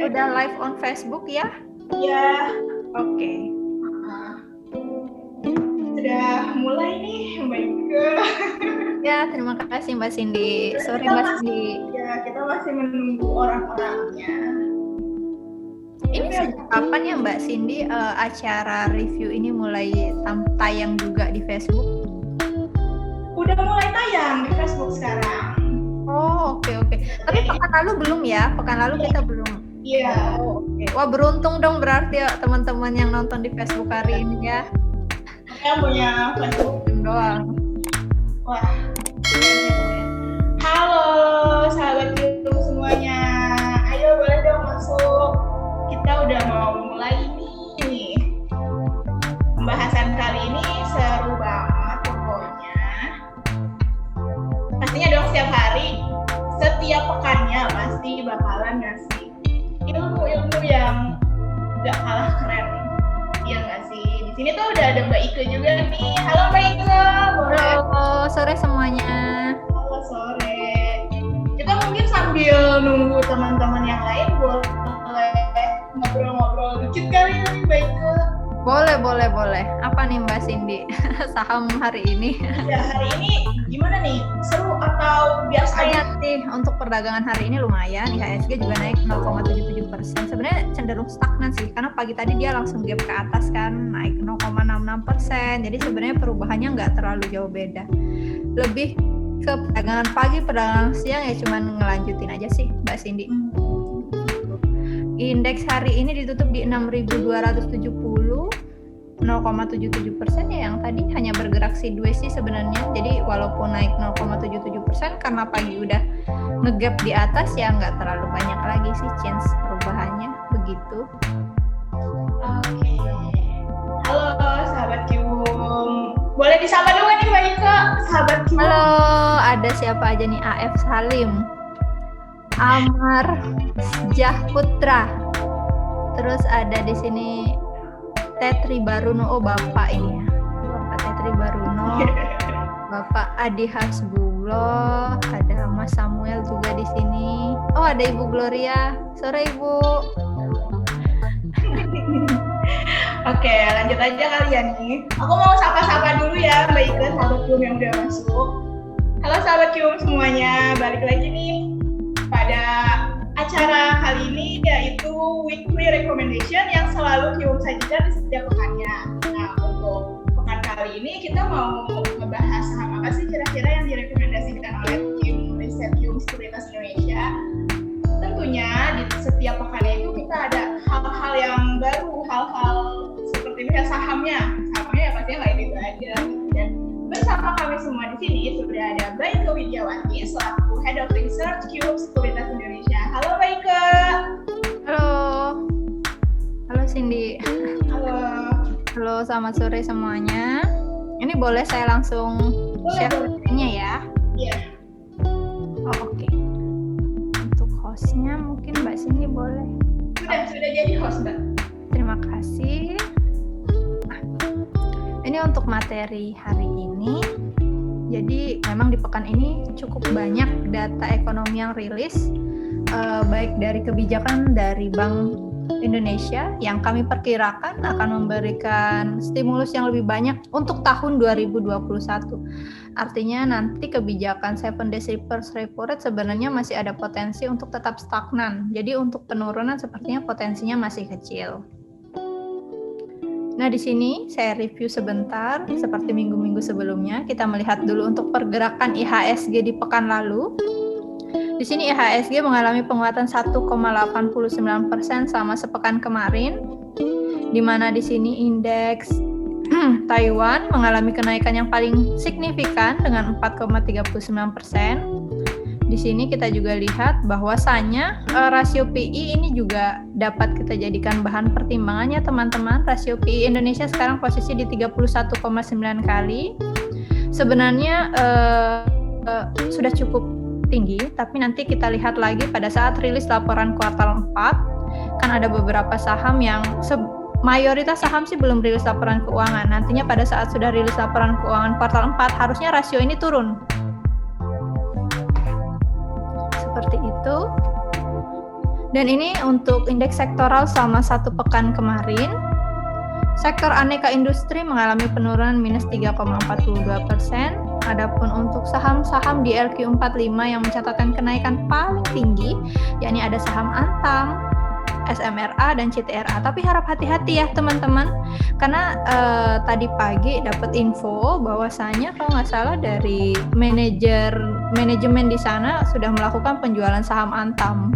Udah live on Facebook ya? Iya. Oke. Sudah mulai nih Mbak Ike. Ya, terima kasih Mbak Cindy. Sorry Mbak Cindy. Ya, kita masih menunggu orang-orangnya. Ini sejak kapan ya Mbak Cindy acara review ini mulai tayang juga di Facebook? Udah mulai tayang di Facebook sekarang. Oh, oke. Tapi pekan lalu belum ya? Pekan lalu kita belum. Iya. Oh, oke. Wah, beruntung dong berarti ya teman-teman yang nonton di Facebook hari ini ya. Yang punya Facebook doang. Wah. Halo sahabat YouTube semuanya. Ayo boleh dong masuk. Kita udah mau mulai nih. Pembahasan kali ini seru banget pokoknya. Pastinya dong setiap pekannya pasti bakalan ngasih ilmu-ilmu yang gak kalah keren. Iya nggak sih? Di sini tuh udah ada Mbak Ike juga nih. Halo Mbak Ike. Halo, sore semuanya. Halo sore. Kita mungkin sambil nunggu teman-teman yang lain boleh ngobrol-ngobrol dikit kali ya nih Mbak Ike. Boleh. Apa nih Mbak Cindy? Saham hari ini? Ya hari ini gimana nih? Seru atau biasa aja? Sih, untuk perdagangan hari ini lumayan. IHSG juga naik 0,77%. Sebenarnya cenderung stagnan sih, karena pagi tadi dia langsung gap ke atas kan, naik 0,66%. Jadi sebenarnya perubahannya nggak terlalu jauh beda. Lebih ke perdagangan pagi, perdagangan siang ya cuman ngelanjutin aja sih Mbak Cindy. Indeks hari ini ditutup di 6.270, 0,77% ya, yang tadi hanya bergerak sideways sih sebenarnya. Jadi walaupun naik 0,77% karena pagi udah ngegap di atas ya nggak terlalu banyak lagi sih chance perubahannya begitu. Oke. Halo sahabat Kium. Boleh disapa dulu nih Mbak Ika, sahabat Kium. Halo, ada siapa aja nih? AF Salim, Amar Jahputra, terus ada di sini Tetri Baruno, oh Bapak ini ya, Bapak Tetri Baruno, Bapak Adi Hasbullah, ada Mas Samuel juga di sini. Oh ada Ibu Gloria, sore Ibu. Oke, lanjut aja kalian nih. Aku mau sapa-sapa dulu ya Mbak Ika, sahabat Kium yang udah masuk. Halo sahabat Kium semuanya, balik lagi nih pada acara kali ini, yaitu weekly recommendation yang selalu Kium sajikan di setiap pekannya. Nah, untuk pekan kali ini kita mau ngebahas saham apa sih kira-kira yang direkomendasikan oleh tim riset Kium Sekuritas Indonesia. Tentunya di setiap pekannya itu kita ada hal-hal yang baru, hal-hal seperti misalnya sahamnya ya pastinya nggak itu aja. Dan bersama kami semua di sini sudah ada Mbak Ike Widiawati selaku Head of Research Kium Sekuritas Indonesia. Halo Mbak Ike. Halo Cindy. Halo, selamat sore semuanya. Ini boleh saya langsung share screen-nya ya? Iya. Oh, oke. Untuk hostnya mungkin Mbak Cindy boleh. Sudah jadi host Mbak. Terima kasih. Nah, ini untuk materi hari ini. Jadi memang di pekan ini cukup banyak data ekonomi yang rilis, baik dari kebijakan dari Bank Indonesia yang kami perkirakan akan memberikan stimulus yang lebih banyak untuk tahun 2021. Artinya nanti kebijakan 7 days reverse repo rate sebenarnya masih ada potensi untuk tetap stagnan. Jadi untuk penurunan sepertinya potensinya masih kecil. Nah, di sini saya review sebentar seperti minggu-minggu sebelumnya. Kita melihat dulu untuk pergerakan IHSG di pekan lalu. Di sini IHSG mengalami penguatan 1,89% selama sepekan kemarin, di mana di sini indeks Taiwan mengalami kenaikan yang paling signifikan dengan 4,39%. Di sini kita juga lihat bahwasannya rasio PI ini juga dapat kita jadikan bahan pertimbangannya teman-teman. Rasio PI Indonesia sekarang posisi di 31,9 kali. Sebenarnya sudah cukup tinggi, tapi nanti kita lihat lagi pada saat rilis laporan kuartal 4, kan ada beberapa saham yang mayoritas saham sih belum rilis laporan keuangan. Nantinya pada saat sudah rilis laporan keuangan kuartal 4, harusnya rasio ini turun. Seperti itu. Dan ini untuk indeks sektoral selama satu pekan kemarin. Sektor aneka industri mengalami penurunan minus 3,42%. Adapun untuk saham-saham di LQ45 yang mencatatkan kenaikan paling tinggi, yakni ada saham Antam, SMRA, dan CTRA. Tapi harap hati-hati ya teman-teman, karena tadi pagi dapat info bahwasanya kalau nggak salah dari manajemen di sana sudah melakukan penjualan saham Antam.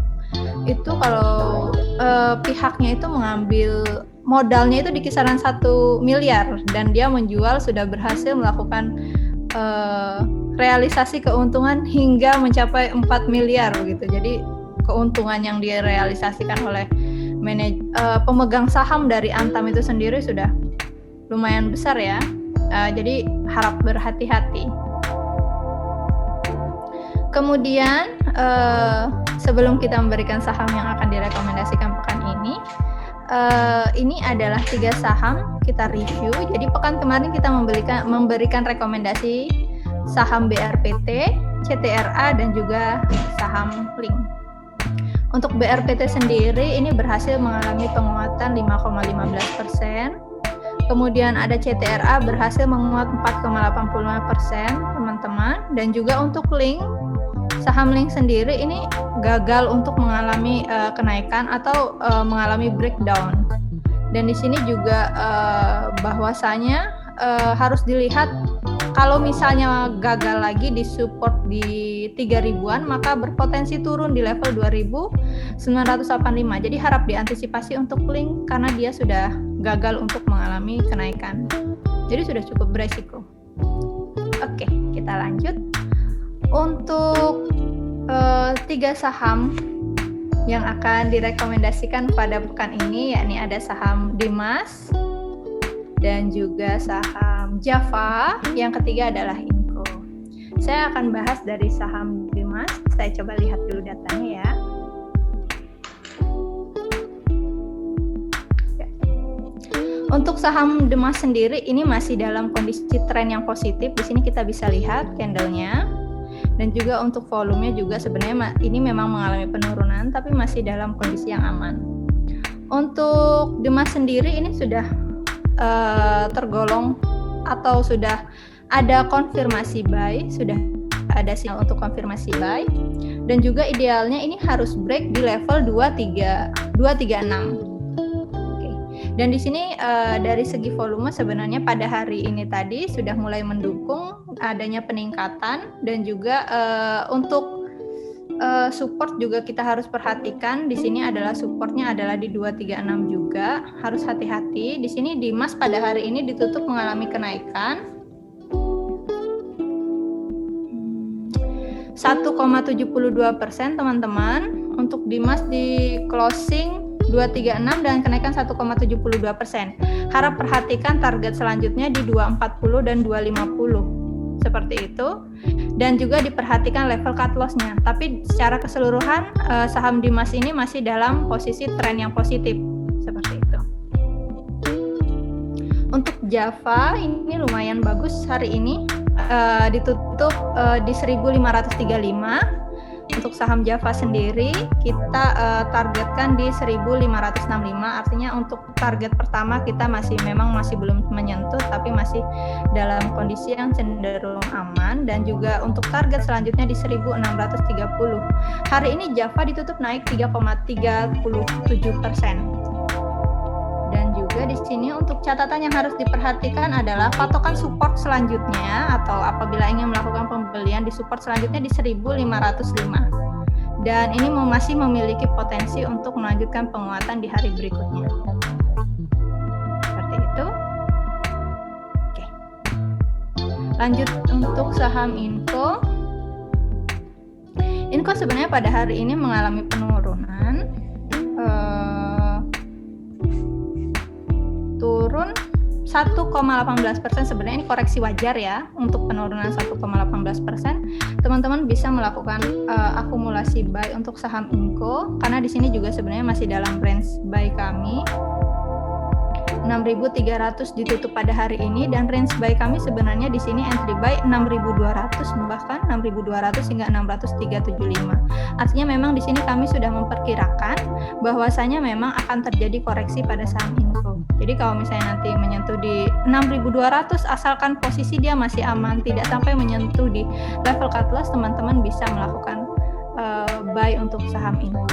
Itu kalau pihaknya itu mengambil modalnya itu di kisaran 1 miliar dan dia menjual sudah berhasil melakukan realisasi keuntungan hingga mencapai 4 miliar begitu. Jadi keuntungan yang direalisasikan oleh pemegang saham dari Antam itu sendiri sudah lumayan besar ya. Jadi harap berhati-hati. Kemudian sebelum kita memberikan saham yang akan direkomendasikan pekan ini adalah 3 saham kita review. Jadi pekan kemarin kita memberikan rekomendasi saham BRPT, CTRA, dan juga saham Link. Untuk BRPT sendiri ini berhasil mengalami penguatan 5,15%. Kemudian ada CTRA berhasil menguat 4,85% teman-teman. Dan juga untuk Link, saham Link sendiri ini gagal untuk mengalami kenaikan atau mengalami breakdown. Dan di sini juga bahwasanya harus dilihat kalau misalnya gagal lagi di support di 3.000-an, maka berpotensi turun di level 2.985. Jadi harap diantisipasi untuk Link karena dia sudah gagal untuk mengalami kenaikan. Jadi sudah cukup beresiko. Oke, kita lanjut. Untuk 3 saham yang akan direkomendasikan pada pekan ini, yakni ada saham Dimas dan juga saham Java. Yang ketiga adalah Inco. Saya akan bahas dari saham Dimas. Saya coba lihat dulu datanya ya. Untuk saham Dimas sendiri ini masih dalam kondisi tren yang positif. Di sini kita bisa lihat candle-nya. Dan juga untuk volumenya juga sebenarnya ini memang mengalami penurunan, tapi masih dalam kondisi yang aman. Untuk Dimas sendiri ini sudah tergolong atau sudah ada konfirmasi buy, sudah ada sinyal untuk konfirmasi buy. Dan juga idealnya ini harus break di level 236. Dan di sini dari segi volume sebenarnya pada hari ini tadi sudah mulai mendukung adanya peningkatan. Dan juga untuk support juga kita harus perhatikan. Di sini adalah supportnya adalah di 236 juga, harus hati-hati. Di sini Dimas pada hari ini ditutup mengalami kenaikan 1,72% teman-teman. Untuk Dimas di closing 236 dan kenaikan 1,72%. Harap perhatikan target selanjutnya di 240 dan 250. Seperti itu. Dan juga diperhatikan level cut loss-nya. Tapi secara keseluruhan saham Dimas ini masih dalam posisi tren yang positif. Seperti itu. Untuk Java ini lumayan bagus hari ini. Ditutup di 1535. Untuk saham Java sendiri kita targetkan di 1565, artinya untuk target pertama kita masih belum menyentuh, tapi masih dalam kondisi yang cenderung aman. Dan juga untuk target selanjutnya di 1630. Hari ini Java ditutup naik 3,37%. Dan juga di sini untuk catatan yang harus diperhatikan adalah patokan support selanjutnya, atau apabila ingin melakukan pembelian di support selanjutnya di 1505. dan ini masih memiliki potensi untuk melanjutkan penguatan di hari berikutnya. Seperti itu. Oke. Lanjut untuk saham Inco. Inco sebenarnya pada hari ini mengalami penurunan, turun 1,18%. Sebenarnya ini koreksi wajar ya untuk penurunan 1,18%. Teman-teman bisa melakukan akumulasi buy untuk saham Inco karena di sini juga sebenarnya masih dalam range buy kami. 6.300 ditutup pada hari ini dan range buy kami sebenarnya di sini entry buy 6.200 bahkan 6.200 hingga 600.375. Artinya memang di sini kami sudah memperkirakan bahwasanya memang akan terjadi koreksi pada saham Inco. Jadi kalau misalnya nanti menyentuh di 6.200 asalkan posisi dia masih aman, tidak sampai menyentuh di level cut loss, teman-teman bisa melakukan buy untuk saham Inco.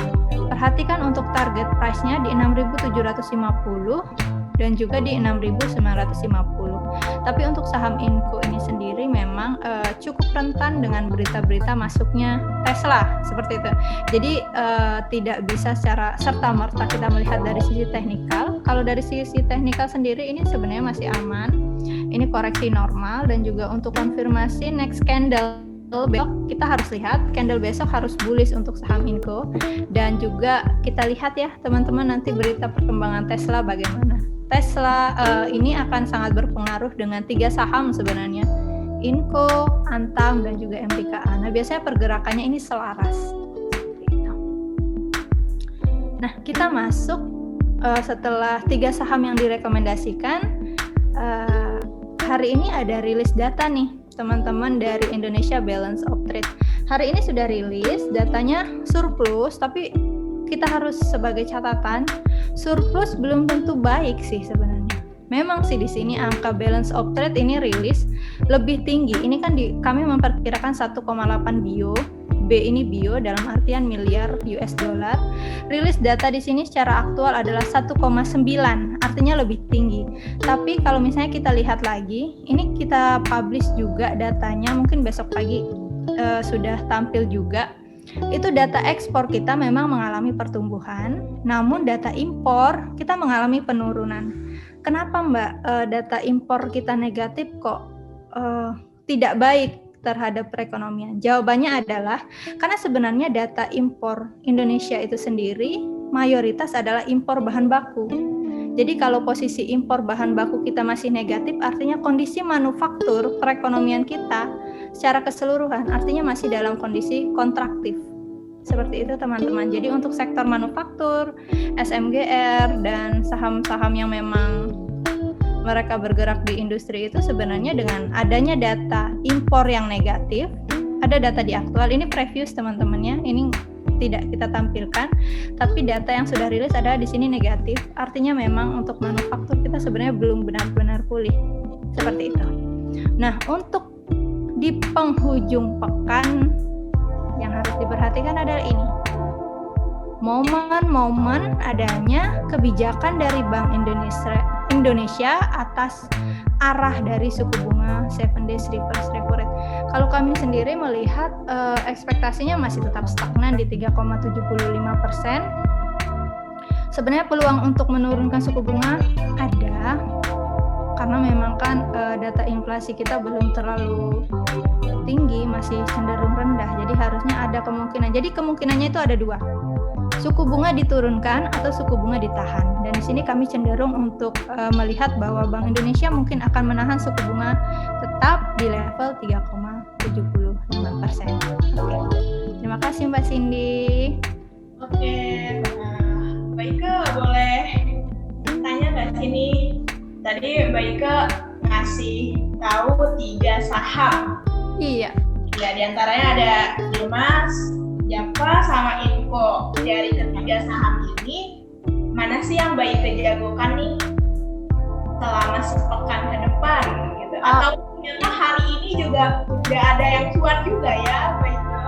Perhatikan untuk target price-nya di 6.750 dan juga di 6.950. Tapi untuk saham Inco ini sendiri memang cukup rentan dengan berita-berita masuknya Tesla seperti itu. Jadi tidak bisa secara serta-merta kita melihat dari sisi teknikal. Kalau dari sisi teknikal sendiri ini sebenarnya masih aman. Ini koreksi normal dan juga untuk konfirmasi next candle besok kita harus lihat candle besok harus bullish untuk saham Inco dan juga kita lihat ya teman-teman nanti berita perkembangan Tesla bagaimana. Tesla ini akan sangat berpengaruh dengan 3 saham sebenarnya, Inco, Antam dan juga MBKA. Nah biasanya pergerakannya ini selaras. Nah kita masuk setelah 3 saham yang direkomendasikan, hari ini ada rilis data nih teman-teman dari Indonesia Balance of Trade. Hari ini sudah rilis, datanya surplus, tapi kita harus sebagai catatan, surplus belum tentu baik sih sebenarnya. Memang sih di sini angka balance of trade ini rilis lebih tinggi. Ini kan kami memperkirakan 1,8 bio. B ini bio dalam artian miliar US dollar. Rilis data di sini secara aktual adalah 1,9, artinya lebih tinggi. Tapi kalau misalnya kita lihat lagi, ini kita publish juga datanya, mungkin besok pagi sudah tampil juga. Itu data ekspor kita memang mengalami pertumbuhan, namun data impor kita mengalami penurunan. Kenapa Mbak data impor kita negatif kok tidak baik terhadap perekonomian? Jawabannya adalah karena sebenarnya data impor Indonesia itu sendiri mayoritas adalah impor bahan baku. Jadi kalau posisi impor bahan baku kita masih negatif, artinya kondisi manufaktur perekonomian kita secara keseluruhan artinya masih dalam kondisi kontraktif. Seperti itu teman-teman. Jadi untuk sektor manufaktur, SMGR dan saham-saham yang memang mereka bergerak di industri itu sebenarnya dengan adanya data impor yang negatif, ada data di aktual, ini previous teman-temannya, ini tidak kita tampilkan, tapi data yang sudah rilis adalah di sini negatif, artinya memang untuk manufaktur kita sebenarnya belum benar-benar pulih, seperti itu. Nah, untuk di penghujung pekan yang harus diperhatikan adalah ini. Momen-momen adanya kebijakan dari Bank Indonesia atas arah dari suku bunga 7 days reverse repo rate. Kalau kami sendiri melihat ekspektasinya masih tetap stagnan di 3,75%. Sebenarnya peluang untuk menurunkan suku bunga ada, karena memang kan data inflasi kita belum terlalu tinggi, masih cenderung rendah. Jadi harusnya ada kemungkinan. Jadi kemungkinannya itu ada 2. Suku bunga diturunkan atau suku bunga ditahan. Dan di sini kami cenderung untuk melihat bahwa Bank Indonesia mungkin akan menahan suku bunga tetap di level 3,75%. Oke. Terima kasih Mbak Cindy. Oke, Mbak Ika boleh tanya nggak sini? Tadi Mbak Ika ngasih tahu 3 saham. Iya. Ya, diantaranya ada Dimas, Java, sama Inco. Dari ketiga saham ini, mana sih yang Mbak Ika jagokan nih selama sepekan ke depan? Gitu. Atau ternyata hari ini juga udah ada yang cuan juga ya, Mbak Ika?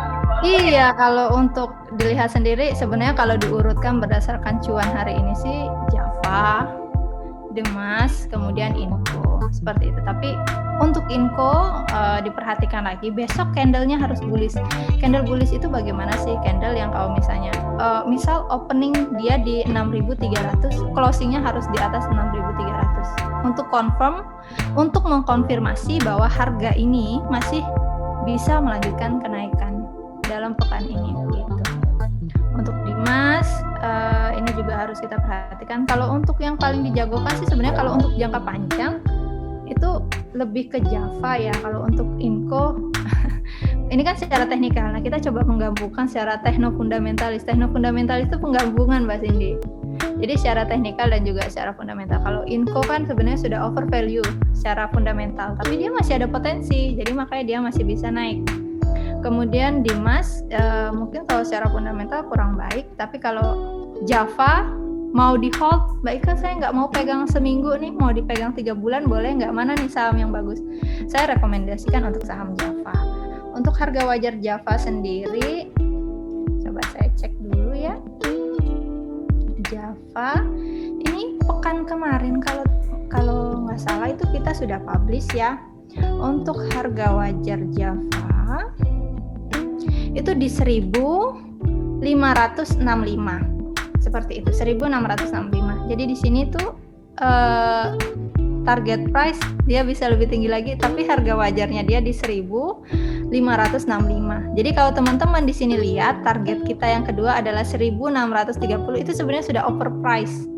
Iya, kalau untuk dilihat sendiri, sebenarnya kalau diurutkan berdasarkan cuan hari ini sih Java, Dimas, kemudian Inco, seperti itu. Tapi Untuk Inco diperhatikan lagi, besok candle-nya harus bullish. Candle bullish itu bagaimana sih? Candle yang kalau misalnya misal opening dia di 6.300, closing-nya harus di atas 6.300. Untuk mengkonfirmasi bahwa harga ini masih bisa melanjutkan kenaikan dalam pekan ini gitu. Untuk Dimas ini juga harus kita perhatikan. Kalau untuk yang paling dijagokan sih sebenarnya kalau untuk jangka panjang itu lebih ke Java ya. Kalau untuk Inco ini kan secara teknikal. Nah, kita coba menggabungkan secara tekno-fundamentalis. Tekno-fundamentalis itu penggabungan Mbak Cindy. Jadi secara teknikal dan juga secara fundamental. Kalau Inco kan sebenarnya sudah over value secara fundamental, tapi dia masih ada potensi. Jadi makanya dia masih bisa naik. Kemudian Dimas mungkin kalau secara fundamental kurang baik, tapi kalau Java mau di hold, baik kan saya nggak mau pegang seminggu nih, mau dipegang 3 bulan boleh nggak, mana nih saham yang bagus? Saya rekomendasikan untuk saham Java. Untuk harga wajar Java sendiri, coba saya cek dulu ya. Java, ini pekan kemarin kalau nggak salah itu kita sudah publish ya. Untuk harga wajar Java itu di 1.565. Seperti itu, 1.665. Jadi di sini tuh target price dia bisa lebih tinggi lagi, tapi harga wajarnya dia di 1.565. Jadi kalau teman-teman di sini lihat target kita yang kedua adalah 1.630, itu sebenarnya sudah overpriced.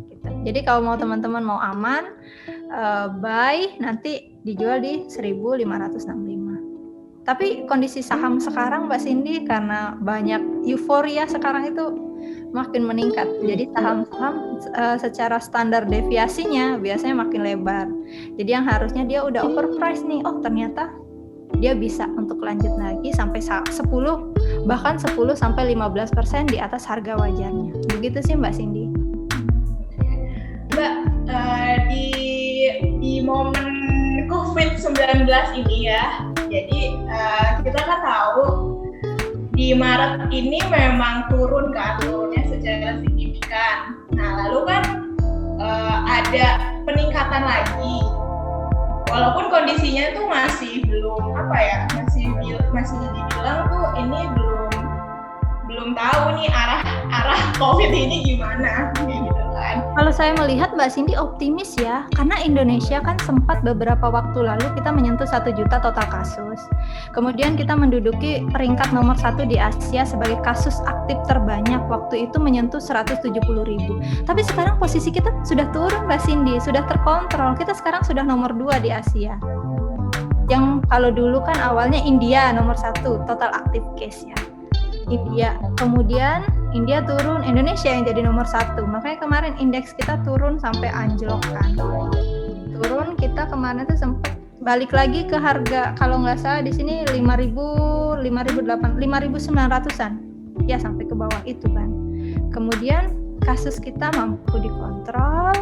Gitu. Jadi kalau mau teman-teman mau aman, buy nanti dijual di 1.565. Tapi kondisi saham sekarang Mbak Cindy karena banyak euforia sekarang itu makin meningkat. Jadi saham-saham secara standar deviasinya biasanya makin lebar. Jadi yang harusnya dia udah overpriced nih, oh ternyata dia bisa untuk lanjut lagi sampai 10 bahkan 10 sampai 15% di atas harga wajarnya. Begitu sih Mbak Cindy. Mbak, di momen COVID-19 ini ya, jadi kita kan tahu di Maret ini memang turunnya secara signifikan. Nah, lalu kan ada peningkatan lagi. Walaupun kondisinya tuh masih belum masih dibilang tuh ini belum tahu nih arah COVID ini gimana gitu kan. Kalau saya melihat Mbak Cindy optimis ya, karena Indonesia kan sempat beberapa waktu lalu kita menyentuh 1 juta total kasus. Kemudian kita menduduki peringkat nomor 1 di Asia sebagai kasus aktif terbanyak, waktu itu menyentuh 170.000. Tapi sekarang posisi kita sudah turun Mbak Cindy, sudah terkontrol. Kita sekarang sudah nomor 2 di Asia. Yang kalau dulu kan awalnya India nomor 1 total aktif case ya. India, kemudian India turun, Indonesia yang jadi nomor 1. Makanya kemarin indeks kita turun sampai anjlok kan. Turun kita kemarin tuh sempat balik lagi ke harga kalau nggak salah di sini 5.900-an. Ya sampai ke bawah itu kan. Kemudian kasus kita mampu dikontrol.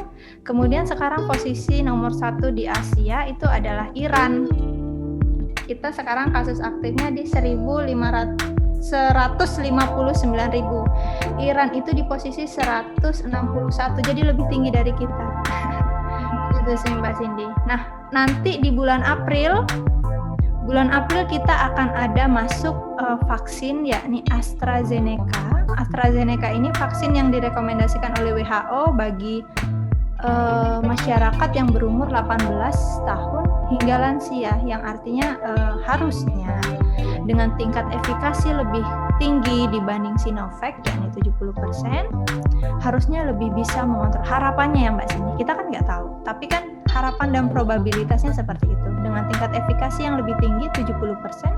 Kemudian sekarang posisi nomor 1 di Asia itu adalah Iran. Kita sekarang kasus aktifnya di 159.000. Iran itu di posisi 161, jadi lebih tinggi dari kita. Itu sih Mbak Cindy. Nah, nanti di bulan April kita akan ada masuk vaksin yakni AstraZeneca. AstraZeneca ini vaksin yang direkomendasikan oleh WHO bagi masyarakat yang berumur 18 tahun hingga lansia, yang artinya harusnya dengan tingkat efikasi lebih tinggi dibanding Sinovac yakni 70%, harusnya lebih bisa mengontrol. Harapannya ya Mbak Cindy, kita kan nggak tahu, tapi kan harapan dan probabilitasnya seperti itu. Dengan tingkat efikasi yang lebih tinggi 70%,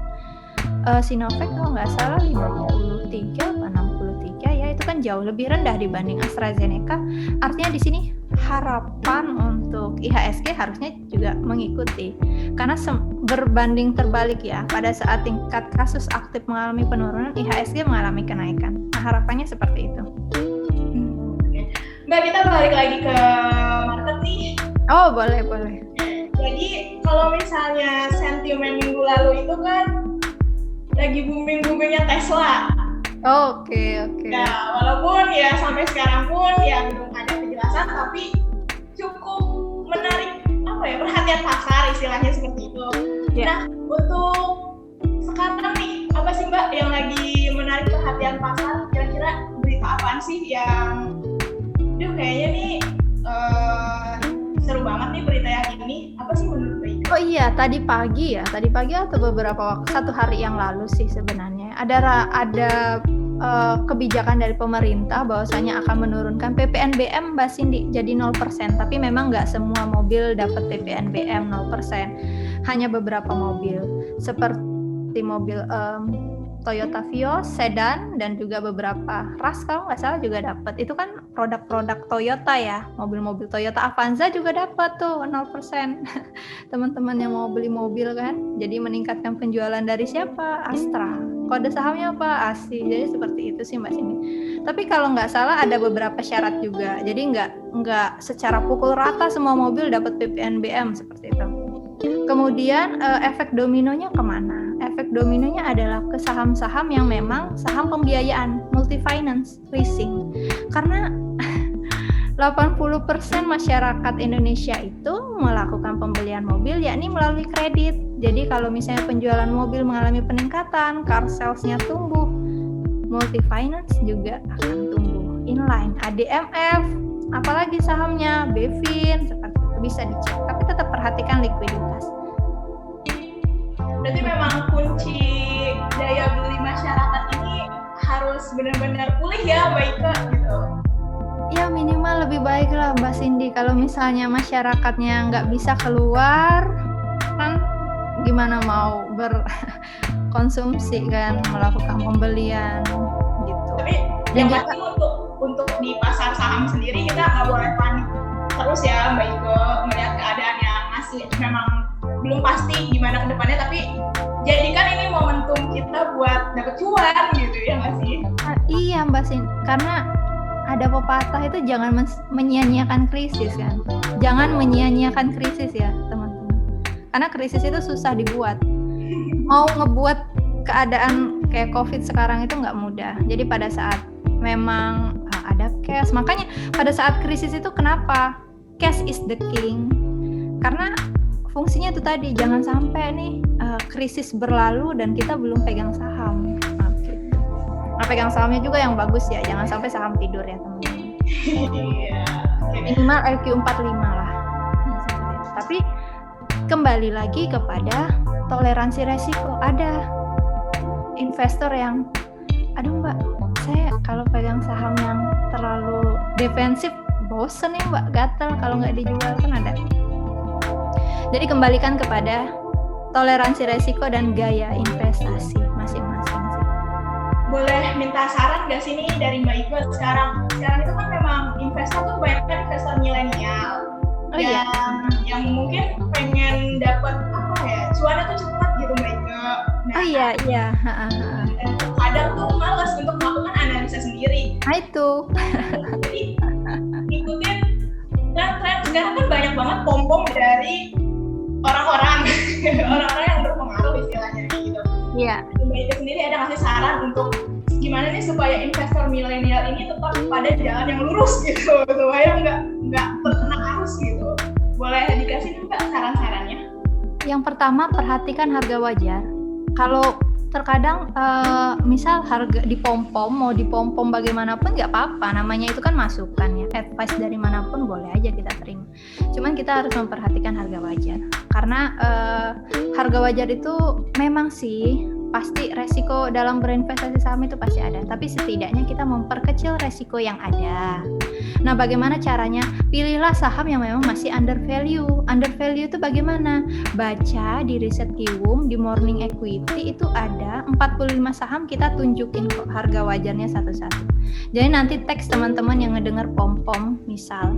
Sinovac kalau nggak salah 53 atau 63 ya, itu kan jauh lebih rendah dibanding AstraZeneca. Artinya di sini harapan untuk IHSG harusnya juga mengikuti, karena berbanding terbalik ya, pada saat tingkat kasus aktif mengalami penurunan, IHSG mengalami kenaikan. Nah, harapannya seperti itu. Mbak, kita balik lagi ke market nih. Oh, boleh. Jadi kalau misalnya sentimen minggu lalu itu kan lagi booming-boomingnya Tesla. Oke. Nah, walaupun ya sampai sekarang pun ya belum ada kejelasan, tapi cukup menarik perhatian pasar istilahnya seperti itu. Ya. Nah, untuk sekarang nih, apa sih Mbak yang lagi menarik perhatian pasar? Kira-kira berita apaan sih yang kayaknya nih seru banget nih berita yang ini? Apa sih menurut Mbak Ika? Oh iya, tadi pagi atau beberapa waktu, 1 hari yang lalu sih sebenarnya ada kebijakan dari pemerintah bahwasanya akan menurunkan PPNBM Mbak Cindy jadi 0%, tapi memang nggak semua mobil dapat PPNBM 0%, hanya beberapa mobil seperti mobil Toyota Vios, sedan, dan juga beberapa ras kalau nggak salah juga dapat. Itu kan produk-produk Toyota ya, mobil-mobil Toyota Avanza juga dapat tuh 0%. Teman-teman yang mau beli mobil kan, jadi meningkatkan penjualan dari siapa? Astra. Kode sahamnya apa? ASI. Jadi seperti itu sih Mbak Cindy. Tapi kalau nggak salah ada beberapa syarat juga. Jadi nggak secara pukul rata semua mobil dapat PPNBM seperti itu. Kemudian efek dominonya kemana? Efek dominonya adalah ke saham-saham yang memang saham pembiayaan, multi-finance, leasing. Karena 80% masyarakat Indonesia itu melakukan pembelian mobil yakni melalui kredit. Jadi kalau misalnya penjualan mobil mengalami peningkatan, car sales-nya tumbuh, multi-finance juga akan tumbuh. Inline, ADMF, apalagi sahamnya, BEVIN, seperti itu bisa dicek. Tapi tetap perhatikan likuiditas. Berarti memang kunci daya beli masyarakat ini harus benar-benar pulih ya Mbak Ika gitu. Ya minimal lebih baik lah Mbak Cindy. Kalau misalnya masyarakatnya nggak bisa keluar, kan gimana mau berkonsumsi kan, melakukan pembelian gitu. Tapi yang pasti untuk di pasar saham sendiri kita nggak boleh panik terus ya Mbak Ika, melihat keadaan yang masih memang belum pasti gimana ke depannya, tapi jadikan ini momentum kita buat dapet cuan gitu ya nggak sih? Iya Mbak Cindy, karena ada pepatah itu jangan menyia-nyiakan krisis kan. Jangan menyia-nyiakan krisis ya teman-teman. Karena krisis itu susah dibuat. Mau ngebuat keadaan kayak COVID sekarang itu nggak mudah. Jadi pada saat memang ada cash, makanya pada saat krisis itu kenapa? Cash is the king. Karena fungsinya itu tadi, jangan sampai nih krisis berlalu dan kita belum pegang saham. Nah, pegang sahamnya juga yang bagus ya, jangan sampai saham tidur ya teman-teman. Iya. Minimal IQ 45 lah. Tapi kembali lagi kepada toleransi resiko. Ada investor yang, aduh Mbak, saya kalau pegang saham yang terlalu defensif bosen ya Mbak, gatel kalau nggak dijual, kan ada. Jadi kembalikan kepada toleransi resiko dan gaya investasi masing-masing sih. Boleh minta saran nggak sih nih dari Mbak Ika sekarang itu kan memang investor tuh banyak kan investor milenial yang mungkin pengen dapat apa ya, cuannya tuh cepat gitu Mbak Ika. Nah, iya. Dan kadang tuh malas untuk melakukan analisa sendiri. Nah itu. Jadi ikutin tren sekarang kan banyak banget pom-pom dari orang-orang yang berpengaruh istilahnya gitu. Iya. Mbak Ika sendiri ada ngasih saran untuk gimana nih supaya investor milenial ini tetap pada jalan yang lurus gitu, supaya nggak terkena arus gitu. Boleh dikasih nih Mbak saran-sarannya? Yang pertama, perhatikan harga wajar. Kalau terkadang misal harga dipom-pom, mau dipom-pom bagaimanapun nggak apa-apa, namanya itu kan masukan ya, advice dari manapun boleh aja kita terima. Cuman kita harus memperhatikan harga wajar, karena harga wajar itu memang sih pasti resiko dalam berinvestasi saham itu pasti ada, tapi setidaknya kita memperkecil resiko yang ada. Nah, bagaimana caranya? Pilihlah saham yang memang masih under value. Under value itu bagaimana? Baca di riset Kiwum, di Morning Equity itu ada 45 saham, kita tunjukin kok harga wajarnya satu-satu. Jadi nanti teks teman-teman yang ngedenger pom-pom, misal,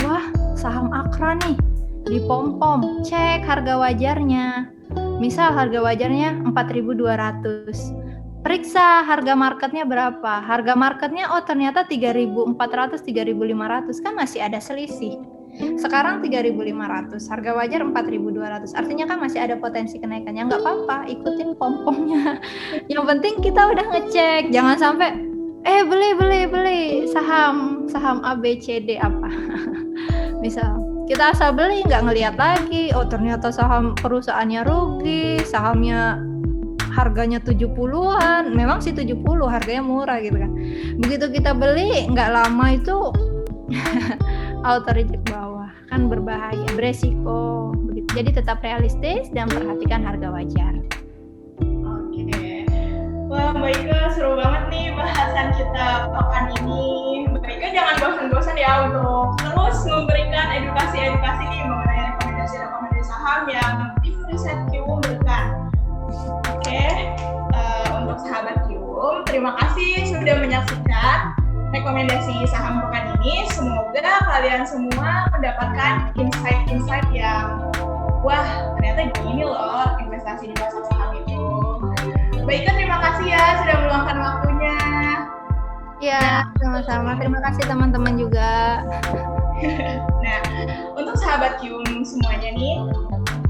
wah saham Akra nih, di pom-pom, cek harga wajarnya. Misal harga wajarnya 4.200. Periksa harga marketnya berapa. Harga marketnya ternyata 3.400, 3.500, kan masih ada selisih. Sekarang 3.500, harga wajar 4.200. Artinya kan masih ada potensi kenaikannya. Nggak apa-apa, ikutin pom-pomnya. Yang penting kita udah ngecek. Jangan sampai beli saham A B C D apa. Misal Kita asal beli nggak ngelihat lagi, oh ternyata saham perusahaannya rugi, sahamnya harganya 70-an, memang sih 70 harganya murah gitu kan. Begitu kita beli nggak lama itu auto reject bawah, kan berbahaya, beresiko begitu. Jadi tetap realistis dan perhatikan harga wajar. Oke. Wah, Mbak Ike seru banget nih bahasan kita pekan ini. Mbak Ike jangan bosan-bosan ya untuk terus memberikan edukasi-edukasi nih mengenai rekomendasi-rekomendasi saham yang tim riset Kium berikan. Oke, untuk sahabat Kium, terima kasih sudah menyaksikan rekomendasi saham pekan ini. Semoga kalian semua mendapatkan insight-insight yang wah, ternyata gini loh investasi di pasar saham itu. Baiklah, terima kasih ya sudah meluangkan waktunya. Ya, sama-sama. Terima kasih teman-teman juga. Nah, untuk sahabat Kium semuanya nih,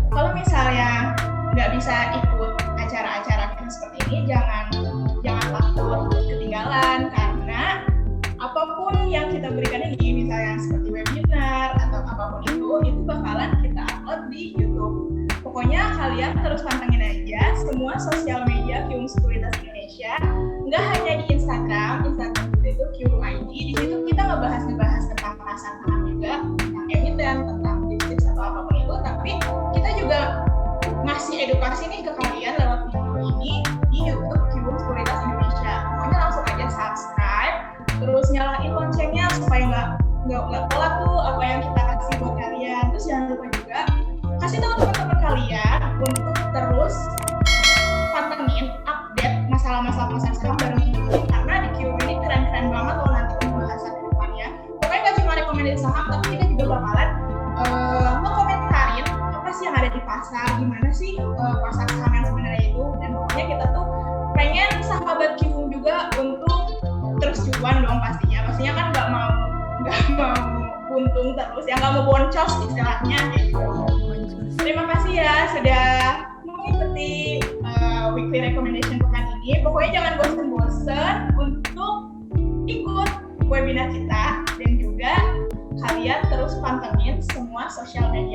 kalau misalnya nggak bisa ikut acara-acara kita seperti ini, jangan takut ketinggalan, karena apapun yang kita berikan ini, misalnya seperti webinar atau apapun itu bakalan kita upload di YouTube. Pokoknya kalian terus pantengin aja semua sosial media Kium Sekuritas Indonesia. Nggak hanya di Instagram kita itu Kium ID. Di situ kita ngebahas tentang pasar saham juga, tentang emiten, tentang bisnis atau apapun itu. Tapi kita juga ngasih edukasi nih ke kalian lewat video ini di YouTube Kium Sekuritas Indonesia. Pokoknya langsung aja subscribe, terus nyalain loncengnya supaya nggak telat tuh apa yang kita kasih buat kalian. Terus jangan lupa juga kasih tahu teman-teman kalian untuk terus pantengin update masalah-masalah pasar saham bareng Kium, karena di Kium ini keren-keren banget loh nanti pembahasan ke depannya. Pokoknya nggak cuma rekomendasi saham, tapi kita juga bakalan ngekomentarin apa sih yang ada di pasar, gimana sih pasar saham yang sebenarnya itu, dan pokoknya kita tuh pengen sahabat Kium juga untuk terus cuan dong pastinya kan nggak mau untung terus, ya nggak mau boncos istilahnya gitu. Terima kasih ya sudah mengikuti weekly recommendation pekan ini. Pokoknya jangan bosan-bosan untuk ikut webinar kita, dan juga kalian terus pantengin semua sosial media